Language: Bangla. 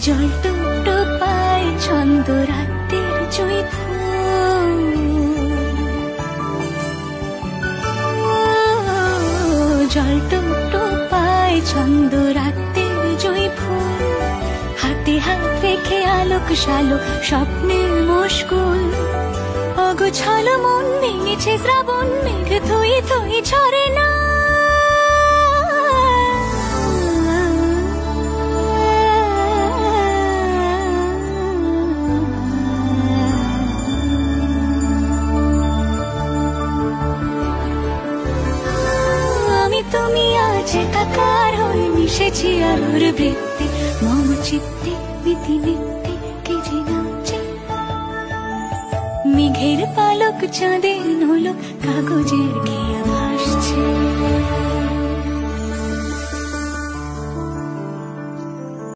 জল টুকটো পায় ছন্দ রাতের জুঁই ফুল, জল টুকটো পায় ছন্দ রাতের জুঁই ফুল, হাতে হাত রেখে আলোক শালোক স্বপ্নের মশগুল। অগোছালো মন ভেঙেছে শ্রাবণ মেঘ থই থই ঝরে না, আমি তুমি আজ একাকার হয়ে মিশেছি আলোর বৃত্তে, মম চিত্তে মিতি মিত্তে কে যে নাচে। মেঘের পালক চাঁদের নোলক কাগজের ঘিয়ে ভাসছে।